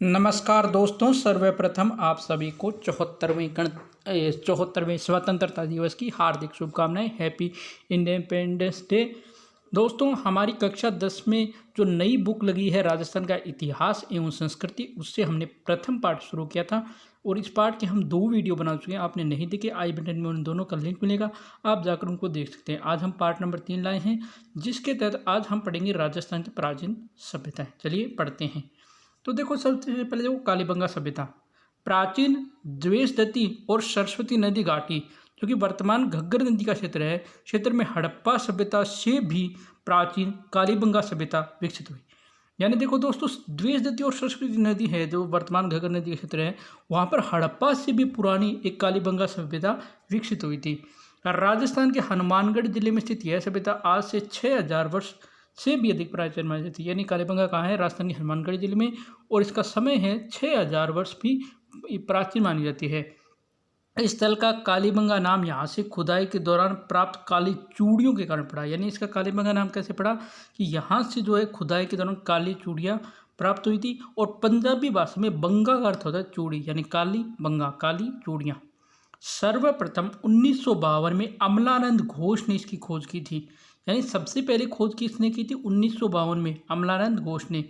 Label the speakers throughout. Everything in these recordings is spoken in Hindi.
Speaker 1: नमस्कार दोस्तों, सर्वप्रथम आप सभी को 74वें स्वतंत्रता दिवस की हार्दिक शुभकामनाएं। Happy independence day. दोस्तों, हमारी कक्षा 10 में जो नई बुक लगी है राजस्थान का इतिहास एवं संस्कृति, उससे हमने प्रथम पाठ शुरू किया था और इस पाठ के हम 2 वीडियो बना चुके हैं। आपने नहीं देखे, आई बटन में उन दोनों का लिंक मिलेगा, आप जाकर उनको देख सकते हैं। आज हम पाठ नंबर 3 लाए हैं, जिसके तहत आज हम पढ़ेंगे राजस्थान की प्राचीन सभ्यताएं। चलिए पढ़ते हैं। तो देखो, सबसे पहले देखो कालीबंगा सभ्यता। प्राचीन द्वेषदत्ती और सरस्वती नदी घाटी, जो कि वर्तमान घग्गर नदी का क्षेत्र है, क्षेत्र में हड़प्पा सभ्यता से भी प्राचीन कालीबंगा सभ्यता विकसित हुई। यानी देखो दोस्तों, द्वेषदत्ती और सरस्वती नदी है जो वर्तमान घग्गर नदी का क्षेत्र है, वहाँ पर हड़प्पा से भी पुरानी एक कालीबंगा सभ्यता विकसित हुई थी। राजस्थान के हनुमानगढ़ जिले में स्थित यह सभ्यता आज से 6000 वर्ष से भी अधिक प्राचीन मानी जाती है। यानी कालीबंगा कहाँ है? राजस्थान के हनुमानगढ़ जिले में, और इसका समय है 6000 वर्ष भी प्राचीन मानी जाती है। इस स्थल का कालीबंगा नाम यहाँ से खुदाई के दौरान प्राप्त काली चूड़ियों के कारण पड़ा। यानी इसका कालीबंगा नाम कैसे पड़ा कि यहाँ से जो है खुदाई के दौरान काली चूड़ियाँ प्राप्त हुई थी। और पंजाबी भाषा में बंगा का अर्थ होता है चूड़ी, यानी काली बंगा, काली चूड़ियाँ। सर्वप्रथम 1952 में अमलानंद घोष ने इसकी खोज की थी। यानी सबसे पहले खोज किसने की थी? 1952 में अमलानंद घोष ने।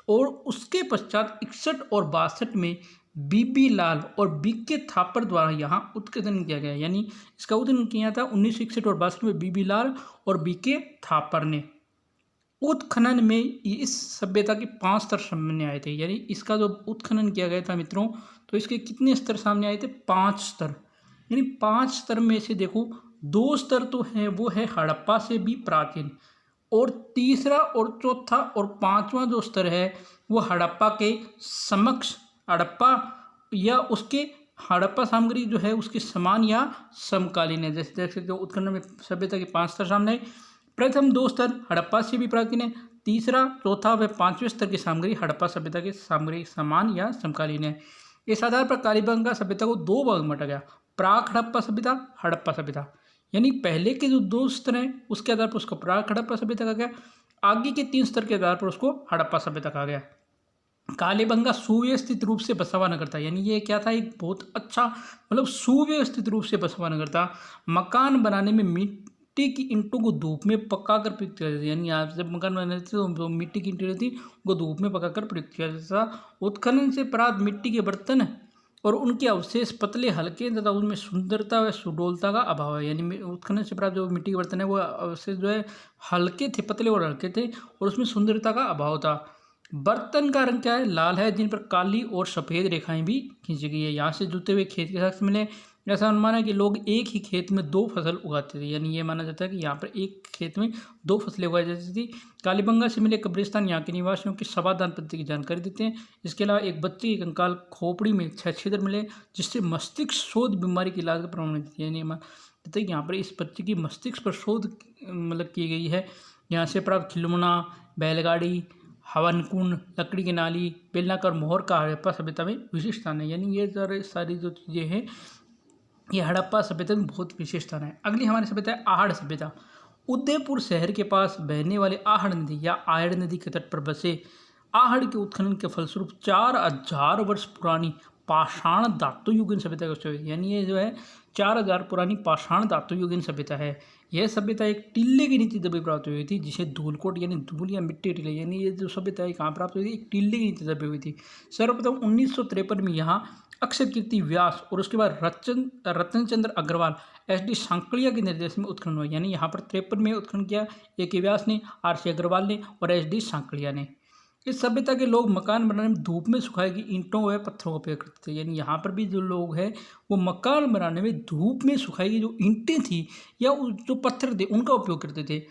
Speaker 1: और उसके पश्चात 61 और 62 में बीबी लाल और बीके थापर द्वारा यहाँ उत्खनन किया गया। यानी इसका उत्खनन किया था 1961 और 62 में बीबी लाल और बीके थापर ने। उत्खनन में इस सभ्यता के 5 स्तर सामने आए थे। यानी इसका जो उत्खनन किया गया था मित्रों, तो इसके कितने स्तर सामने आए थे? 5 स्तर। यानी 5 स्तर में से देखो, 2 स्तर तो हैं वो है हड़प्पा से भी प्राचीन, और तीसरा और चौथा और 5वां जो स्तर है वो हड़प्पा के समक्ष, हड़प्पा या उसके हड़प्पा सामग्री जो है उसके समान या समकालीन है। जैसे देख सकते हो, उत्खनन में सभ्यता के 5 स्तर सामने आए। प्रथम 2 स्तर हड़प्पा से भी प्राचीन है, तीसरा चौथा व 5वें स्तर की सामग्री हड़प्पा सभ्यता के सामग्री समान या समकालीन है। इस आधार पर कालीबंगा सभ्यता को 2 भाग में बांटा गया, प्राक हड़प्पा सभ्यता, हड़प्पा सभ्यता। यानी पहले के जो 2 स्तर हैं उसके आधार पर उसको प्राक हड़प्पा सभ्यता कहा गया, आगे के 3 स्तर के आधार पर उसको हड़प्पा सभ्यता कहा गया। कालीबंगा सुव्यवस्थित रूप से बसा हुआ नगर था। यानी ये क्या था? एक बहुत अच्छा, मतलब सुव्यवस्थित रूप से बसा हुआ नगर था। मकान बनाने में मिट्टी की ईंटों को धूप में पकाकर प्रयुक्त किया जाता है। यानी आप जब मकान बनाते थे तो मिट्टी की ईंटें रहती उनको धूप में पकाकर प्रयुक्त किया जाता था। उत्खनन से प्राप्त मिट्टी के बर्तन और उनके अवशेष पतले हल्के तथा उनमें सुंदरता व सुडोलता का अभाव है। यानी उत्खनन से प्राप्त जो मिट्टी के बर्तन है वो अवशेष जो है हल्के थे, पतले और हल्के थे, और उसमें सुंदरता का अभाव था। बर्तन का रंग क्या है? लाल है, जिन पर काली और सफ़ेद रेखाएं भी खींची गई है। यहाँ से जुते हुए खेत के साक्ष्य मिले। ऐसा अनुमान है कि लोग एक ही खेत में 2 फसल उगाते थे। यानी ये माना जाता है कि यहाँ पर एक खेत में 2 फसलें उगाई जाती थी। कालीबंगा से मिले कब्रिस्तान यहाँ के निवासियों की सवादान पद्धति की जानकारी देते हैं। इसके अलावा एक बच्चे की कंकाल खोपड़ी में 6 छिद्र मिले, जिससे मस्तिष्क शोध बीमारी की इलाज का प्रमाणित है। यानी कहते हैं कि यहाँ पर इस बच्चे की मस्तिष्क पर शोध मतलब की गई है। यहाँ से प्राप्त खिलौना, बैलगाड़ी, हवन कुंड, लकड़ी की नाली, बेलनाकार मोहर का हड़प्पा सभ्यता में विशिष्ट स्थान है। यानी ये सारी जो चीज़ें हैं ये हड़प्पा सभ्यता में बहुत विशेष स्थान है। अगली हमारी सभ्यता है आहड़ सभ्यता। उदयपुर शहर के पास बहने वाले आहड़ नदी या आयड़ नदी के तट पर बसे आहड़ के उत्खनन के फलस्वरूप 4000 वर्ष पुरानी पाषाण धातु युगीन सभ्यता का। यानी ये जो है 4000 पुरानी पाषाण धातु युगीन सभ्यता है। यह सभ्यता एक टिल्ले के नीचे दबी प्राप्त हुई थी, जिसे धूलकोट यानी धूल या मिट्टी टिल्ले। यानी ये जो सभ्यता है कहाँ प्राप्त हुई थी? एक टिल्ले के नीचे दबी हुई थी। सर्वप्रथम 1953 में यहाँ अक्षर कीर्ति व्यास और उसके बाद रतनचंद्र अग्रवाल SD सांकलिया के निर्देश में उत्खनन हुआ। यानी यहाँ पर 53 में उत्खनन किया AK व्यास ने, RC अग्रवाल ने और SD सांकलिया ने। इस सभ्यता के लोग मकान बनाने में धूप में सुखाई गई ईंटों व पत्थरों का उपयोग करते थे। यानी यहाँ पर भी जो लोग हैं वो मकान बनाने में धूप में सुखाई गई जो ईंटें थी या जो पत्थर थे उनका उपयोग करते थे।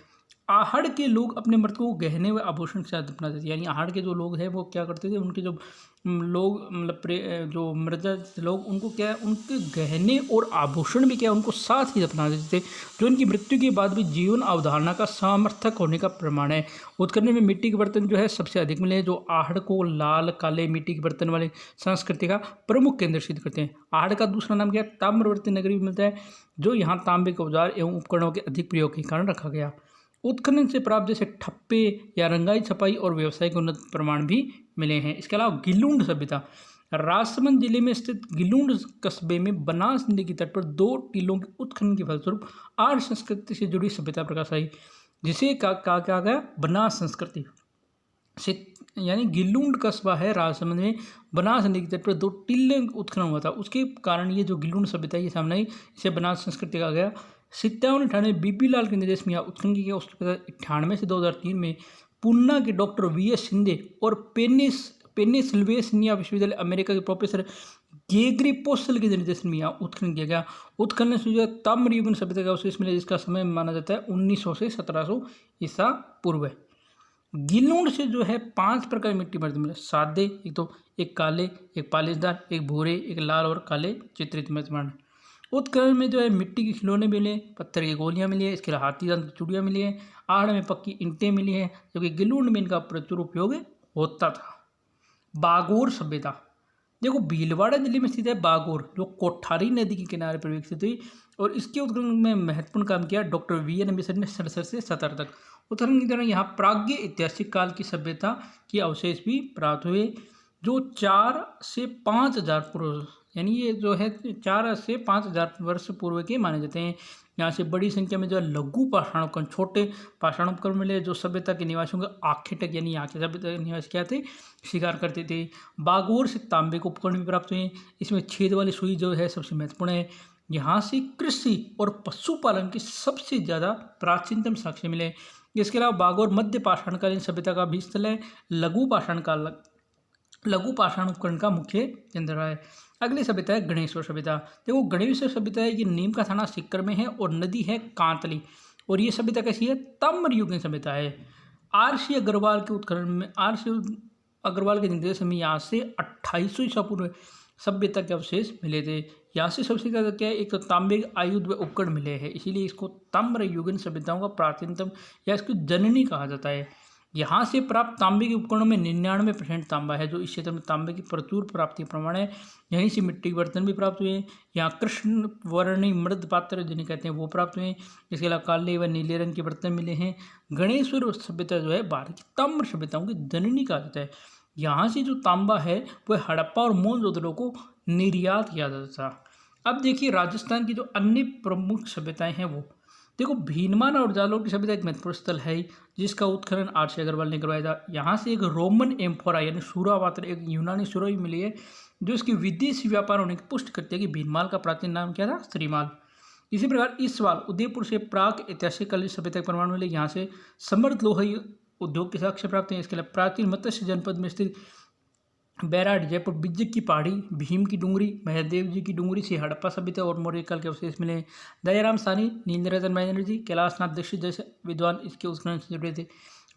Speaker 1: आहड़ के लोग अपने मृतकों को गहने व आभूषण के साथ दफनाते थे। यानी आहड़ के जो लोग हैं वो क्या करते थे? उनके जो लोग मतलब जो मृत लोग, उनको क्या है, उनके गहने और आभूषण भी क्या है उनको साथ ही दफना देते थे, जो उनकी मृत्यु के बाद भी जीवन अवधारणा का समर्थक होने का प्रमाण है। उत्खनन में मिट्टी के बर्तन जो है सबसे अधिक मिले, जो आहड़ को लाल काले मिट्टी के बर्तन वाले संस्कृति का प्रमुख केंद्र सिद्ध करते हैं। आहड़ का दूसरा नाम क्या है? ताम्रवर्ती नगरी भी मिलता है, जो यहाँ तांबे के औजार एवं उपकरणों के अधिक प्रयोग के कारण रखा गया। उत्खनन से प्राप्त जैसे ठप्पे या रंगाई छपाई और व्यावसायिक उन्नत प्रमाण भी मिले हैं। इसके अलावा गिलुंड सभ्यता, राजसमंद जिले में स्थित गिलुंड कस्बे में बनास नदी के तट पर 2 टीलों के उत्खनन के फलस्वरूप आर्य संस्कृति से जुड़ी सभ्यता प्रकाश आई, जिसे कहा गया बनास संस्कृति से। यानी गिलुंड कस्बा है राजसमंद में, बनास नदी के तट पर 2 टीले उत्खनन हुआ था, उसके कारण ये जो गिलुंड सभ्यता ये सामने आई, इसे बनास संस्कृति कहा गया। 57-98 बीबी लाल के निर्देश में यहाँ उत्खनन किया गया। उसके बाद 98 से 2003 में पूना के डॉक्टर वीएस शिंदे और पेनिसिल्वेनिया विश्वविद्यालय अमेरिका के प्रोफेसर गेगरी पोस्टल के निर्देशन में यहाँ उत्खनन किया गया। उत्खनन से जो ताम्रयुगीन सभ्यता का अवशेष मिला, जिसका समय माना जाता है 1900 से 1700 ईसा पूर्व। गिलुंड से जो है 5 प्रकार की मिट्टी बर्तन मिले, सादे, एक काले, एक पालिशदार, एक भूरे, एक लाल और काले चित्रित निर्माण। उत्खनन में जो है मिट्टी के खिलौने मिले, पत्थर की गोलियां मिली है, इसके अलावा हाथी दांत की चूड़ियाँ मिली है, आहड़ में पक्की ईंटें मिली हैं, जबकि गिलुंड में इनका प्रचुर उपयोग होता था। बागोर सभ्यता, देखो भीलवाड़ा जिले में स्थित है बागोर, जो कोठारी नदी के किनारे पर विकसित हुई और इसके उत्खनन में महत्वपूर्ण काम किया डॉक्टर वीएन मिश्र ने 67 से 70 तक। उत्खनन के दौरान यहाँ प्राज्ञ ऐतिहासिक काल की सभ्यता के अवशेष भी प्राप्त हुए, जो 4 से 5,000 पूर्व, यानी ये जो है 4 से 5,000 वर्ष पूर्व के माने जाते हैं। यहाँ से बड़ी संख्या में जो है लघु पाषाणोपकरण, छोटे पाषाणोपकरण मिले, जो सभ्यता के निवासियों के आखेटक यानी यहाँ के सभ्यता के निवासी क्या थे, शिकार करते थे। बागोर से तांबे के उपकरण भी प्राप्त हुए, इसमें छेद वाली सुई जो है सबसे महत्वपूर्ण है। यहाँ से कृषि और पशुपालन के सबसे ज़्यादा प्राचीनतम साक्ष्य मिले। इसके अलावा बागोर मध्य पाषाणकालीन सभ्यता का भी स्थल है, लघु पाषाण उपकरण का मुख्य केंद्र रहा है। अगली सभ्यता है गणेश्वर सभ्यता। देखो गणेश्वर सभ्यता है, ये नीम का थाना सीकर में है और नदी है कांतली, और ये सभ्यता कैसी है, ताम्रयुगीन सभ्यता है। आरसी अग्रवाल के उत्खनन में, आरसी अग्रवाल के निर्देश में यहाँ से 2800 ईसा पूर्व सभ्यता के अवशेष मिले थे। यहाँ से सबसे ज़्यादा क्या है, एक तो तांबे के आयुध व उपकरण मिले हैं, इसीलिए इसको ताम्रयुगीन सभ्यताओं का प्राचीनतम या इसको जननी कहा जाता है। यहाँ से प्राप्त तांबे के उपकरणों में 99% तांबा है, जो इस क्षेत्र में तांबे की प्रचुर प्राप्ति प्रमाण है। यहीं से मिट्टी के बर्तन भी प्राप्त हुए हैं। यहाँ कृष्ण वर्णी मृद पात्र जिन्हें कहते हैं वो प्राप्त हुए हैं। इसके अलावा काले व नीले रंग के बर्तन मिले हैं। गणेश्वर सभ्यता जो है भारत की ताम्र सभ्यताओं की जननी कहा जाता है। यहाँ से जो तांबा है वह हड़प्पा और मोहनजोदड़ो को निर्यात किया जाता था। अब देखिए राजस्थान की जो अन्य प्रमुख सभ्यताएं हैं वो देखो, भीनमाल और जालौर की सभ्यता एक महत्वपूर्ण स्थल है, जिसका उत्खनन आरसी अग्रवाल ने करवाया था। यहाँ से एक रोमन एम्फोरा यानी सूरा पात्र, एक यूनानी सूरा भी मिली है, जो इसकी विदेशी व्यापार होने की पुष्टि करती है कि भीनमाल का प्राचीन नाम क्या था, श्रीमाल। इसी प्रकार इस साल उदयपुर से प्राक ऐतिहासिक कालीन सभ्यता के प्रमाण मिले। यहाँ से समृद्ध लोह उद्योग के साक्ष्य प्राप्त हैं। इसके अलावा प्राचीन मत्स्य जनपद में स्थित बैराट, जयपुर, बिज्जक की पहाड़ी, भीम की डूंगरी, महादेव जी की डूंगरी से हड़प्पा सभ्यता और मौर्य काल के अवशेष मिले। दयाराम सानी, नीलरतन बैनर्जी, कैलाशनाथ दीक्षित जैसे विद्वान इसके उत्खनन से जुड़े थे।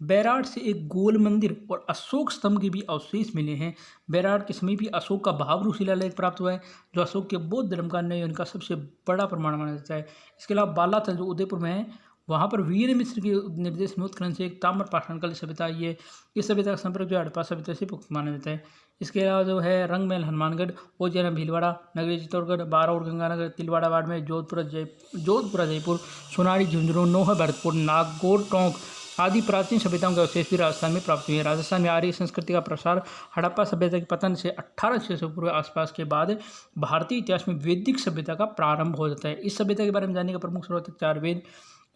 Speaker 1: बैराट से एक गोल मंदिर और अशोक स्तंभ के भी अवशेष मिले हैं। बैराट के समीप ही अशोक का भावरू शिलालेख प्राप्त हुआ है, जो अशोक के बौद्ध धर्म का अन्य उनका सबसे बड़ा प्रमाण माना जाता है। इसके अलावा बालाथल जो उदयपुर में है, वहाँ पर वीर मिश्र के निर्देश में उत्खनन से एक ताम्र पाषाणकालीन सभ्यता आई है। इस सभ्यता का संपर्क जो हड़प्पा सभ्यता से माना जाता है। इसके अलावा जो है रंगमहल हनुमानगढ़, उज्जैन भीलवाड़ा, नगरी चित्तौड़गढ़, बारौर गंगानगर, तिलवाड़ा बाड़मेर, जोधपुरा जयपुर, सोनारी झुंझुनू, नोहा भरतपुर, नागौर टोंक आदि प्राचीन सभ्यताओं के अवशेष भी राजस्थान में प्राप्त हुए हैं। राजस्थान में आर्य संस्कृति का प्रसार हड़प्पा सभ्यता के पतन से 1800 पूर्व आसपास के बाद भारतीय इतिहास में वैदिक सभ्यता का प्रारंभ हो जाता है। इस सभ्यता के बारे में जानने का प्रमुख स्रोत 4 वेद,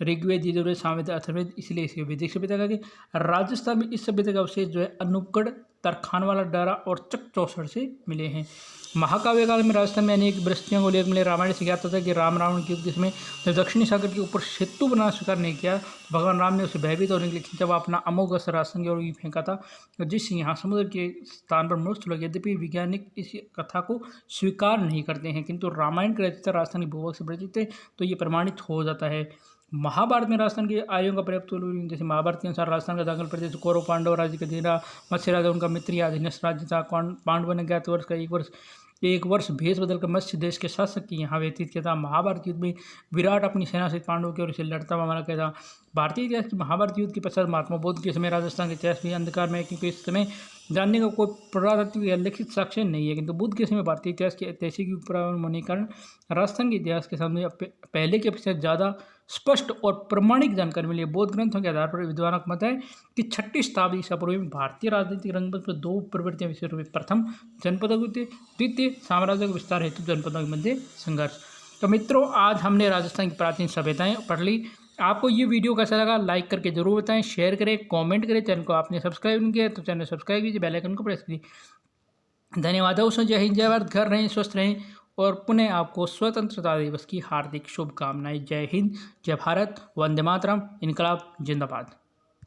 Speaker 1: ऋग्वेद, यजुर्वेद, सामवेद, अथर्ववेद, इसलिए इसे वैदिक सभ्यता कहा गया। राजस्थान में इस सभ्यता का अवशेष जो है अनूपगढ़, तरखानवाला डारा और चकचौसर से मिले हैं। महाकाव्य काल में राजस्थान में अनेक बृहस्पतियों को लेकर मिले। रामायण से ज्ञात होता है कि राम रावण के युद्ध में जब दक्षिणी सागर के ऊपर सेतु बनाना स्वीकार नहीं किया, तो भगवान राम ने उसे भयभीत होने के लिए जब अपना अमोघ अस्त्र राजस्थान की ओर फेंका था, जिससे यहाँ समुद्र के स्थान पर मनुष्य लोग, यद्यपि वैज्ञानिक इस कथा को स्वीकार नहीं करते हैं, किंतु रामायण के रचयिता राजस्थान के भूभाग से परिचित थे, तो ये प्रमाणित हो जाता है। महाभारत में राजस्थान के आर्यों का पर्याप्त, जैसे महाभारत के अनुसार राजस्थान का दाखिल प्रदेश कौरव पांडव राज्य का धीरा, मत्स्य राजा उनका मित्र या अधीनस्थ राज्य था। पांडवों ने ज्ञात वर्ष का एक वर्ष भेष बदलकर मत्स्य देश के शासक की यहाँ व्यतीत किया था। महाभारत युद्ध में विराट अपनी सेना से पांडवों की ओर से लड़ता हुआ मारा गया था। भारतीय इतिहास की महाभारत युद्ध के पश्चात महात्मा बुद्ध के समय राजस्थान का इतिहास भी अंधकार में है, क्योंकि इस समय जानने का कोई पुरातात्विक या लिखित साक्ष्य नहीं है, किंतु बुद्ध के समय भारतीय इतिहास के ऐतिहासिक युग प्रारंभ होने के कारण राजस्थान के इतिहास के सामने पहले के अपेक्षा ज़्यादा स्पष्ट और प्रमाणिक जानकारी मिली है। बौद्ध ग्रंथों के आधार पर विद्वानों का मत है कि 6वीं शताब्दी ईसा पूर्व में भारतीय राजनीतिक रंगमंच पर 2 प्रवृत्तियां विशेष रूप में, प्रथम जनपदों की, द्वितीय साम्राज्य के विस्तार हेतु जनपदों के मध्य संघर्ष। तो मित्रों, आज हमने राजस्थान की प्राचीन सभ्यताएं पढ़ ली। आपको ये वीडियो कैसा लगा लाइक करके जरूर बताएं, शेयर करें, कमेंट करें। चैनल को आपने सब्सक्राइब नहीं किया तो चैनल सब्सक्राइब कीजिए, बेल आइकन को प्रेस कीजिए। धन्यवाद दोस्तों। जय हिंद, जय भारत। घर रहें, स्वस्थ रहें और पुनः आपको स्वतंत्रता दिवस की हार्दिक शुभकामनाएं। जय हिंद, जय भारत, वंदे मातरम, इनकलाब जिंदाबाद।